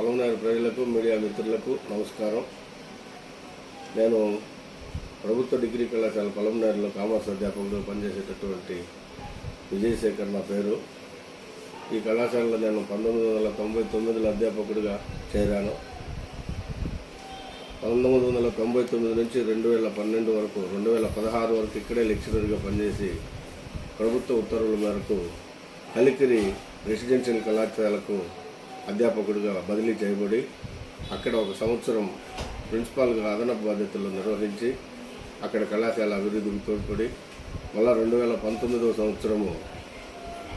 పలమనేరు ప్రజలకు మీడియా మిత్రులకు నమస్కారం. నేను ప్రభుత్వ డిగ్రీ కళాశాల పలమనేరులో కామర్స్ అధ్యాపకుడు పనిచేసేటటువంటి విజయశేఖర్ నా పేరు. ఈ కళాశాలలో నేను 1999లో అధ్యాపకుడిగా చేరాను. 1999 నుంచి 2012 వరకు 2016 వరకు ఇక్కడే లెక్చరర్గా పనిచేసి ప్రభుత్వ ఉత్తర్వుల మేరకు కలికిరి రెసిడెన్షియల్ కళాశాలకు అధ్యాపకుడిగా బదిలీ చేయబడి అక్కడ 1 సంవత్సరం ప్రిన్సిపాల్గా అదనపు బాధ్యతలు నిర్వహించి అక్కడ కళాశాల అభివృద్ధికి తోడ్పడి మళ్ళా 2019వ సంవత్సరము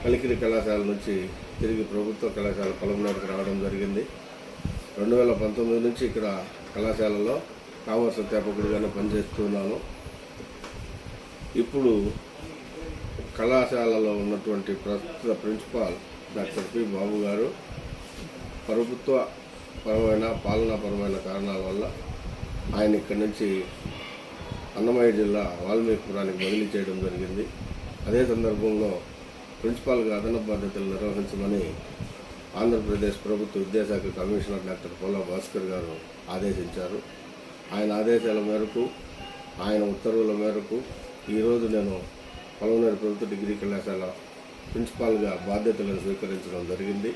కలికిరి కళాశాల నుంచి తిరిగి ప్రభుత్వ కళాశాల పలమనేరుకు రావడం జరిగింది. 2019 నుంచి ఇక్కడ కళాశాలలో కామర్స్ అధ్యాపకుడిగానే పనిచేస్తున్నాను. ఇప్పుడు కళాశాలలో ఉన్నటువంటి ప్రస్తుత ప్రిన్సిపాల్ డాక్టర్ పి బాబు గారు ప్రభుత్వ పరమైన పాలనాపరమైన కారణాల వల్ల ఆయన ఇక్కడి నుంచి అన్నమయ్య జిల్లా వాల్మీకిపురానికి బదిలీ చేయడం జరిగింది. అదే సందర్భంలో ప్రిన్సిపాల్గా అదనపు బాధ్యతలు నిర్వహించమని ఆంధ్రప్రదేశ్ ప్రభుత్వ విద్యాశాఖ కమిషనర్ డాక్టర్ పోలా భాస్కర్ గారు ఆదేశించారు. ఆయన ఆదేశాల మేరకు, ఆయన ఉత్తర్వుల మేరకు ఈరోజు నేను పలమనేరు ప్రభుత్వ డిగ్రీ కళాశాల ప్రిన్సిపాల్గా బాధ్యతలను స్వీకరించడం జరిగింది.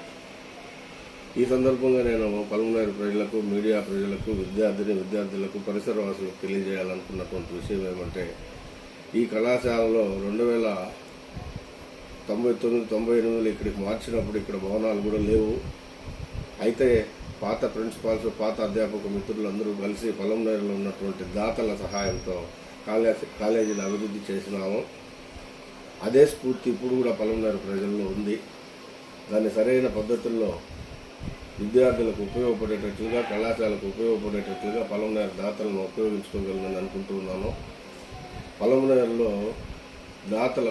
ఈ సందర్భంగా నేను పలమనేరు ప్రజలకు, మీడియా ప్రజలకు, విద్యార్థులకు, పరిసర వాసులకు తెలియజేయాలనుకున్నటువంటి విషయం ఏమంటే, ఈ కళాశాలలో 2099-98 ఇక్కడికి మార్చినప్పుడు ఇక్కడ భవనాలు కూడా లేవు. అయితే పాత ప్రిన్సిపాల్స్, పాత అధ్యాపక మిత్రులందరూ కలిసి పలమనేరులో ఉన్నటువంటి దాతల సహాయంతో కాలేజీని అభివృద్ధి చేసినాము. అదే స్ఫూర్తి ఇప్పుడు కూడా పలమనేరు ప్రజల్లో ఉంది. దాన్ని సరైన పద్ధతుల్లో విద్యార్థులకు ఉపయోగపడేటట్లుగా, కళాశాలకు ఉపయోగపడేటట్లుగా పలమనేరు దాతలను ఉపయోగించుకోగలనని అనుకుంటున్నాను. పలమనేరులో దాతల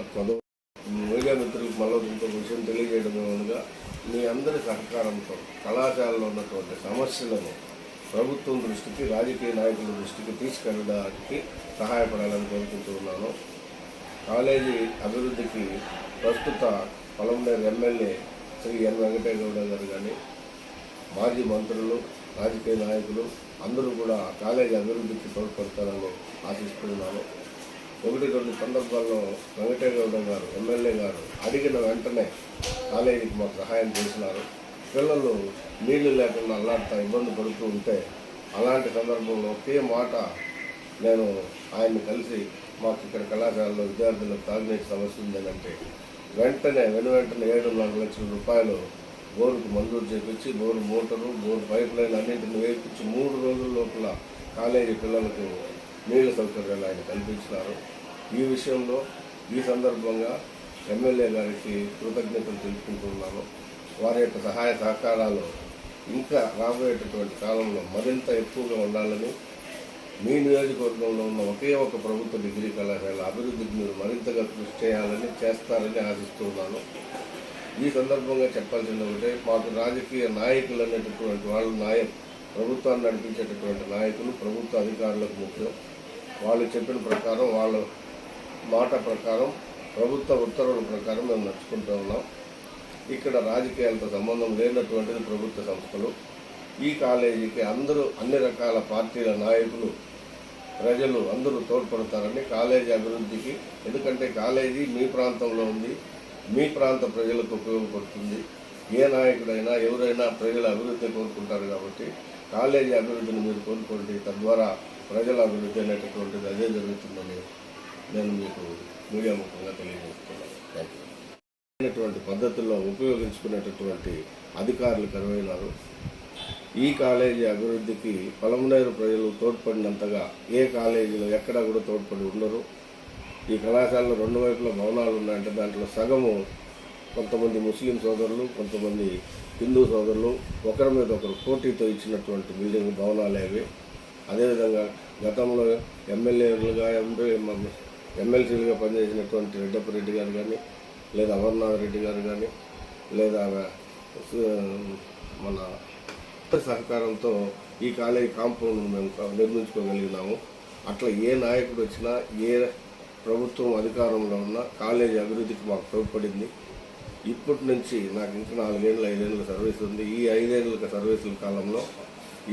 మీడియా మిత్రులకు మళ్ళీ ఇంకో విషయం తెలియజేయడం ఏమనగా, మీ అందరి సహకారంతో కళాశాలలో ఉన్నటువంటి సమస్యలను ప్రభుత్వం దృష్టికి, రాజకీయ నాయకుల దృష్టికి తీసుకెళ్ళడానికి సహాయపడాలని కోరుకుంటున్నాను. కాలేజీ అభివృద్ధికి ప్రస్తుత పలమనేరు ఎమ్మెల్యే శ్రీ ఎన్ వెంకటేగౌడ గారు కానీ, మాజీ మంత్రులు, రాజకీయ నాయకులు అందరూ కూడా కాలేజీ అభివృద్ధికి తోడ్పడతారని ఆశిస్తున్నాను. 1-2 సందర్భాల్లో వెంకటేగౌడ గారు, ఎమ్మెల్యే గారు అడిగిన వెంటనే కాలేజీకి మాకు సహాయం చేసినారు. పిల్లలు నీళ్లు లేకుండా అల్లాడుతూ ఇబ్బంది పడుతూ ఉంటే అలాంటి సందర్భంలో ఒకే మాట నేను ఆయన్ని కలిసి, మాకు ఇక్కడ కళాశాలలో విద్యార్థులకు తాగునీటి సమస్య ఉందనంటే వెంటనే 7.5 లక్షల రూపాయలు బోరుకు మంజూరు చేపించి, bore motor, bore pipe line అన్నింటిని వేయించి 3 రోజుల లోపల కాలేజీ పిల్లలకు నీళ్ల సౌకర్యాలు ఆయన కల్పించినారు. ఈ విషయంలో ఈ సందర్భంగా ఎమ్మెల్యే గారికి కృతజ్ఞతలు తెలుపుకుంటున్నాను. వారి యొక్క సహాయ సహకారాలు ఇంకా రాబోయేటటువంటి కాలంలో మరింత ఎక్కువగా ఉండాలని, మీ నియోజకవర్గంలో ఉన్న ఒకే ఒక ప్రభుత్వ డిగ్రీ కళాశాల అభివృద్ధికి మీరు మరింతగా కృషి చేస్తారని ఆశిస్తున్నాను. ఈ సందర్భంగా చెప్పాల్సింది ఒకటే, మాకు రాజకీయ నాయకులు అనేటటువంటి వాళ్ళు ప్రభుత్వాన్ని నడిపించేటటువంటి నాయకులు, ప్రభుత్వ అధికారులకు ముఖ్యం. వాళ్ళు చెప్పిన ప్రకారం, వాళ్ళ మాట ప్రకారం, ప్రభుత్వ ఉత్తర్వుల ప్రకారం మేము నడుచుకుంటూ ఉన్నాం. ఇక్కడ రాజకీయాలతో సంబంధం లేనటువంటిది ప్రభుత్వ సంస్థలు. ఈ కాలేజీకి అన్ని రకాల పార్టీల నాయకులు, ప్రజలు అందరూ తోడ్పడతారని, కాలేజీ అభివృద్ధికి, ఎందుకంటే కాలేజీ మీ ప్రాంతంలో ఉంది, మీ ప్రాంత ప్రజలకు ఉపయోగపడుతుంది. ఏ నాయకుడైనా ఎవరైనా ప్రజల అభివృద్ధిని కోరుకుంటారు కాబట్టి కాలేజీ అభివృద్ధిని మీరు కోరుకోండి. తద్వారా ప్రజల అభివృద్ధి అనేటటువంటిది అదే జరుగుతుందని నేను మీకు మీడియా ముఖంగా తెలియజేస్తున్నాను. Thank you. పద్ధతుల్లో ఉపయోగించుకునేటటువంటి అధికారులు కరువైనారు. ఈ కాలేజీ అభివృద్ధికి పలమనేరు ప్రజలు తోడ్పడినంతగా ఏ కాలేజీలో ఎక్కడా కూడా తోడ్పడి ఉండరు. ఈ కళాశాలలో 2 వైపుల భవనాలు ఉన్నాయంటే దాంట్లో సగము కొంతమంది ముస్లిం సోదరులు, కొంతమంది హిందూ సోదరులు ఒకరి మీద ఒకరు పోటీతో ఇచ్చినటువంటి బిల్డింగ్ భవనాలే అవి. అదేవిధంగా గతంలో ఎమ్మెల్యేలుగా ఎమ్మెల్సీలుగా పనిచేసినటువంటి రెడ్డప్పరెడ్డి గారు కానీ, లేదా అమర్నాథ్ రెడ్డి గారు కానీ, లేదా మన సహకారంతో ఈ కాలేజీ కాంపౌండ్ మేము నిర్మించుకోగలిగినాము. అట్లా ఏ నాయకుడు వచ్చినా, ఏ ప్రభుత్వం అధికారంలో ఉన్నా కాలేజీ అభివృద్ధికి మాకు తోడ్పడింది. ఇప్పటి నుంచి నాకు ఇంకా 4 ఏళ్ళు 5 ఏళ్ళ సర్వీస్ ఉంది. ఈ 5 ఏళ్ళ సర్వీసుల కాలంలో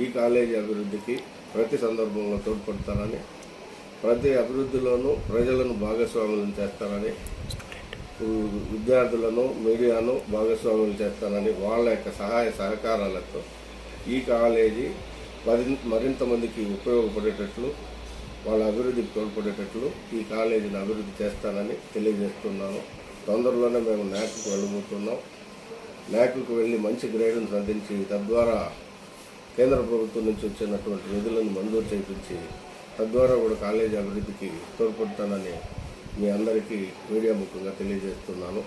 ఈ కాలేజీ అభివృద్ధికి ప్రతి సందర్భంలో తోడ్పడతానని, ప్రతి అభివృద్ధిలోనూ ప్రజలను భాగస్వాములను చేస్తానని, విద్యార్థులను మీడియాను భాగస్వాములు చేస్తానని, వాళ్ళ యొక్క సహాయ సహకారాలతో ఈ కాలేజీ మరింత మందికి ఉపయోగపడేటట్లు, వాళ్ళ అభివృద్ధికి తోడ్పడేటట్లు ఈ కాలేజీని అభివృద్ధి చేస్తానని తెలియజేస్తున్నాను. తొందరలోనే మేము న్యాక్కు వెళ్ళబోతున్నాం. న్యాక్కు వెళ్ళి మంచి గ్రేడ్ను సాధించి తద్వారా కేంద్ర ప్రభుత్వం నుంచి వచ్చినటువంటి నిధులను మంజూరు చేయించి తద్వారా కూడా కాలేజీ అభివృద్ధికి తోడ్పడతానని మీ అందరికీ మీడియా ముఖంగా తెలియజేస్తున్నాను.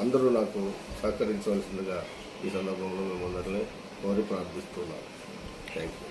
అందరూ నాకు సహకరించవలసిందిగా ఈ సందర్భంలో మిమ్మల్ని కోరి ప్రార్థిస్తున్నాను. Thank you.